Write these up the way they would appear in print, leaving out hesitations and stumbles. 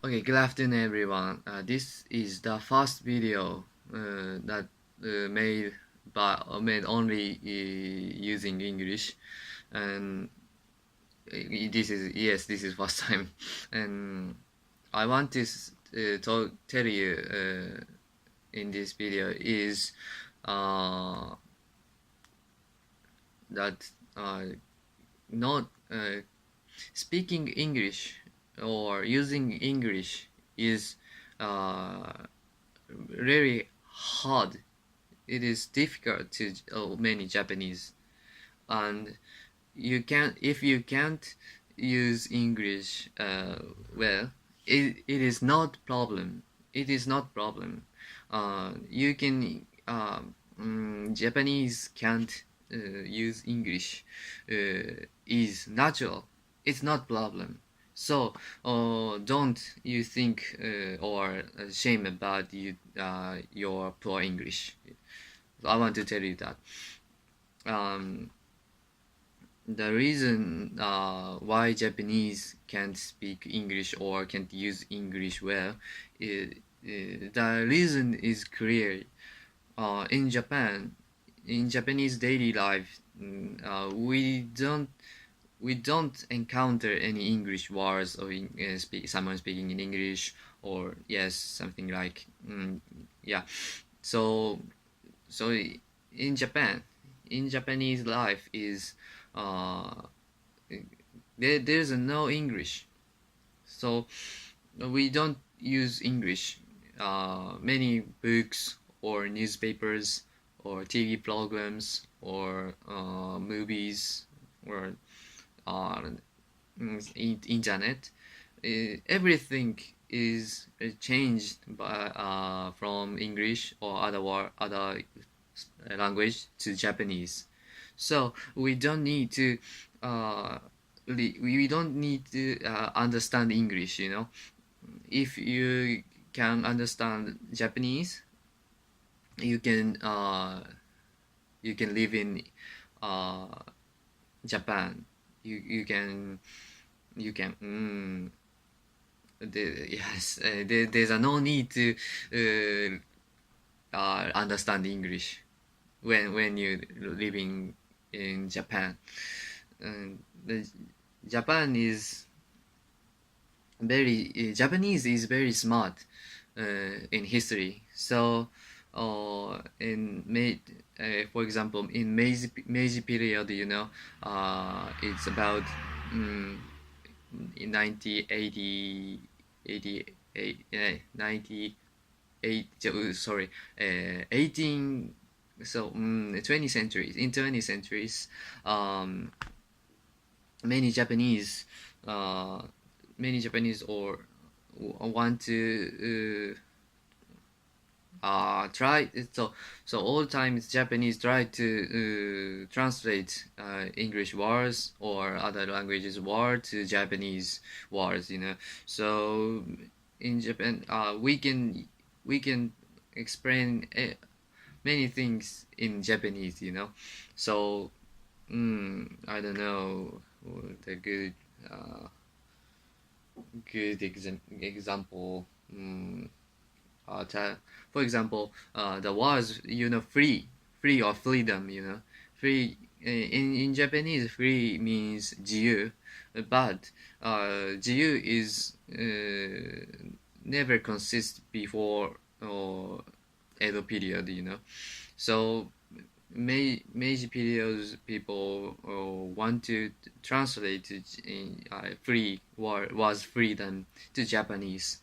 Okay, good afternoon, everyone. This is the first video that made only using English, and this is first time, and I want to tell you in this video is uh, that not speaking English or using English is uh, really hard. It is difficult to many Japanese, and if you can't use English well, it is not problem. It is not problem. You can Japanese can't use English is natural. It's not problem. So don't you think or shame about your poor English. I want to tell you that. Um, the reason why Japanese can't speak English or can't use English well, the reason is clear. In Japan, in Japanese daily life, we don't encounter any English words or someone speaking in English or yes something like yeah. So so in Japan, in Japanese life is uh, there's no English, so we don't use English. Many books or newspapers or TV programs or movies or uh, internet, everything is changed by from English or other language to Japanese. So we don't need to we don't need to understand English. If you can understand Japanese, you can live in uh, Japan. You can yes, there's no need to understand English when you living in Japan. The Japanese is very smart in history. So for example, in Meiji period, it's about in 18 so 20 centuries in 20 centuries, many Japanese uh, or want to try so all times Japanese try to translate English words or other languages word to Japanese words. So in Japan, we can explain many things in Japanese. So I don't know the uh, good example. For example, the words free or freedom. Free in Japanese, free means 自由, but 自由 is never consist before Edo period. So Meiji period people want to translate it in free was freedom to Japanese,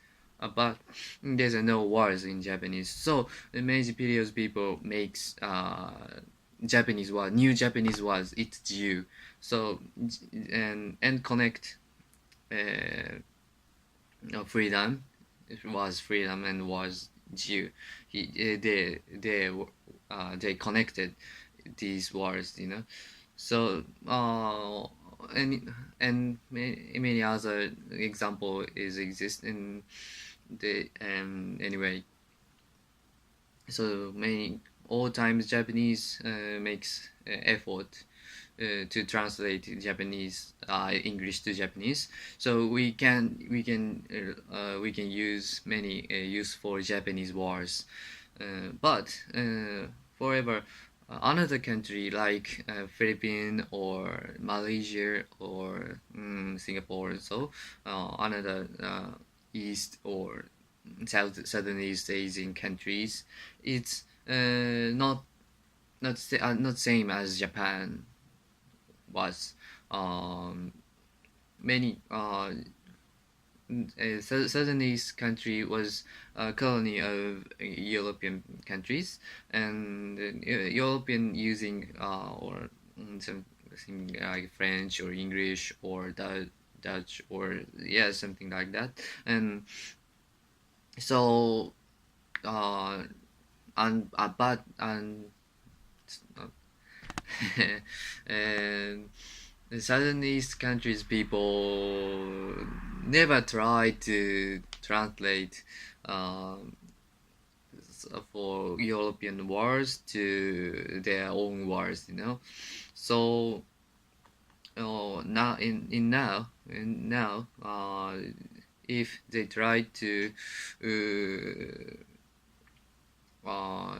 but there's no words in Japanese. So the Meiji period people makes Japanese word, new Japanese words. It's jiu. So and connect freedom. It was freedom and was jiu. They connected these words. So and many other example is exist in the anyway. So many all times Japanese makes effort to translate Japanese English to Japanese. So we can use many useful Japanese words, but forever another country like Philippines or Malaysia or Singapore, so another East or Southeast Asian countries, it's not same as Japan was. Many Southeast country was a colony of European countries, and European using or something like French or English or Dutch or something like that, and so but and the Southeast countries people never try to translate for European words to their own words, So now if they try to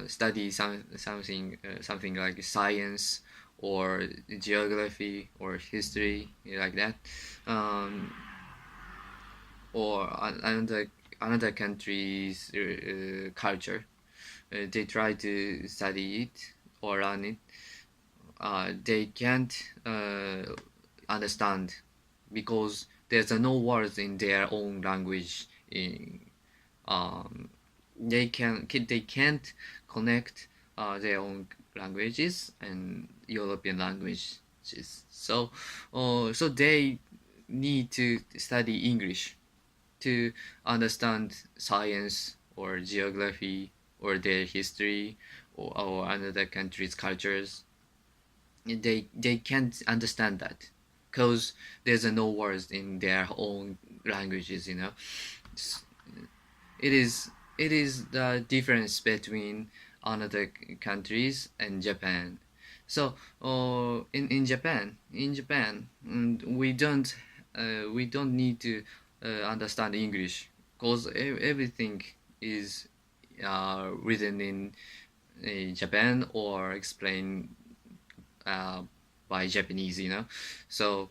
study something like science or geography or history like that, or another country's culture, they try to study it or learn it. They can't understand because there's no words in their own language. They can't connect their own languages and European languages. So they need to study English to understand science or geography or their history or another country's cultures. They can't understand that because there's no words in their own languages. It is the difference between another countries and Japan. So in Japan, we don't need to understand English because everything is written in Japan or explained by Japanese. So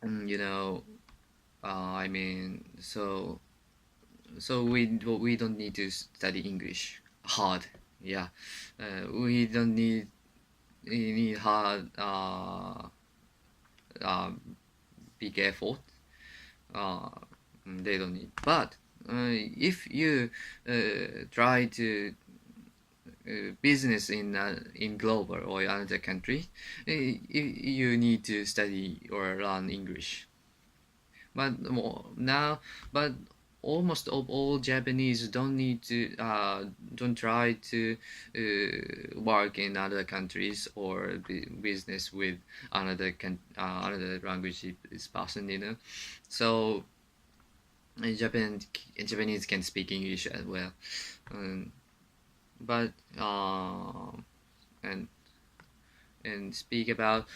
I mean, so we don't need to study English hard. We don't need hard big effort. They don't need. But if you try to business in global or another country, you need to study or learn English. But almost of all Japanese don't try to work in other countries or business with another language is person. So Japanese can speak English as well, but and speak about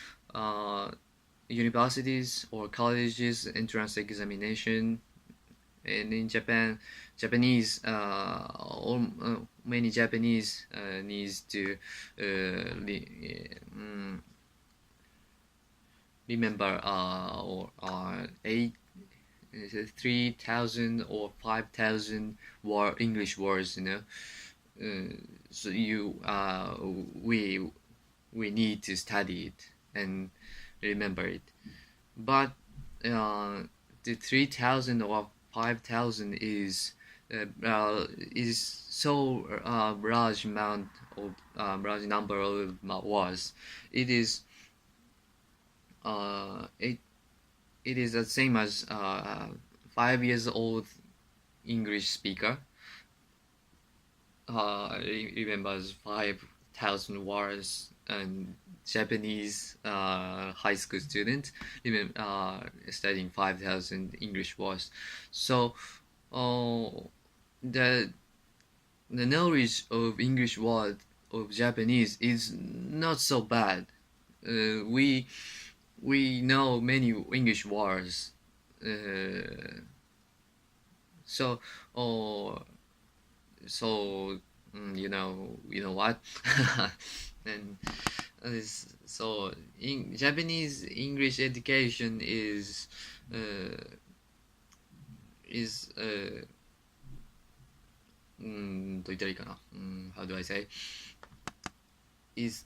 universities or colleges entrance examination. And in Japanese, many Japanese needs to remember or 3,000 or 5,000 English words. So we need to study it and remember it. But the 3,000 or 5,000 is so large amount of large number of words. It is the same as 5 years old English speaker remembers 5,000 words, and Japanese high school student studying 5,000 English words. So the knowledge of English word of Japanese is not so bad. we know many English words. So, oh, so you know what? And so in Japanese English education is と言ったらいいかな。How do I say? Is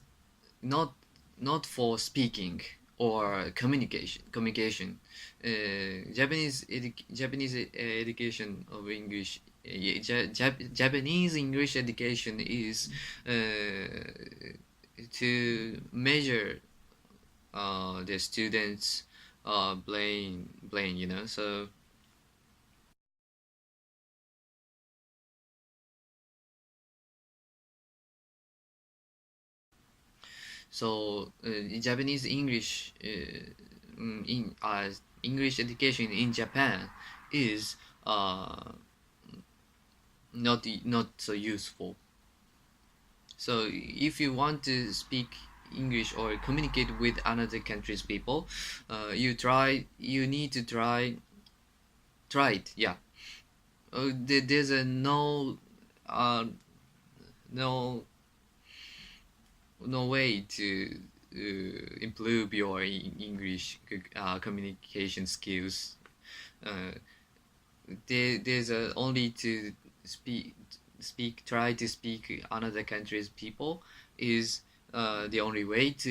not for speaking or communication. Japanese education of English. Japanese English education is to measure the students' brain, So Japanese English in English education in Japan is not so useful. So if you want to speak English or communicate with another country's people, you need to try it. Yeah. There's a no way to improve your English communication skills. There's only to try to speak another country's people is the only way to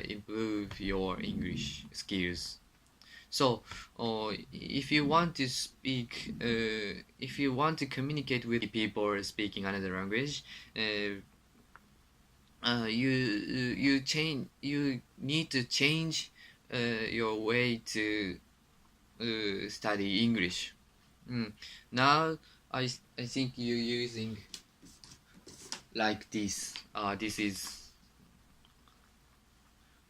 improve your English skills. So if you want to communicate with people speaking another language, you need to change your way to study English. Now I think you're using like this. This is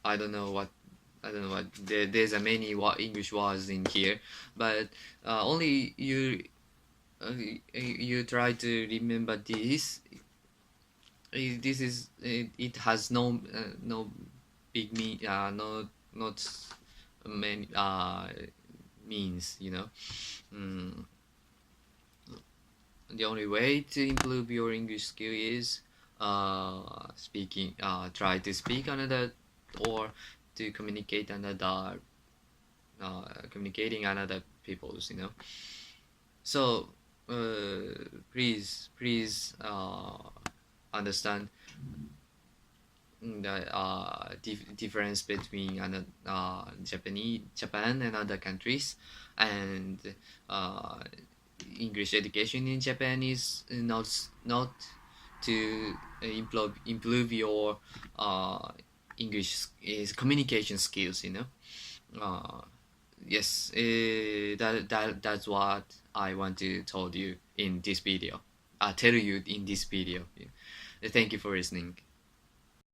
I don't know what there's a many English words in here, but only you try to remember this. This is it has no big not many means, The only way to improve your English skill is try to speak another or to communicate another communicating another people's, So please understand the difference between Japan and other countries, and English education in Japan is not to improve your English communication skills, Yes, that's what I want to tell you in this video. Thank you for listening.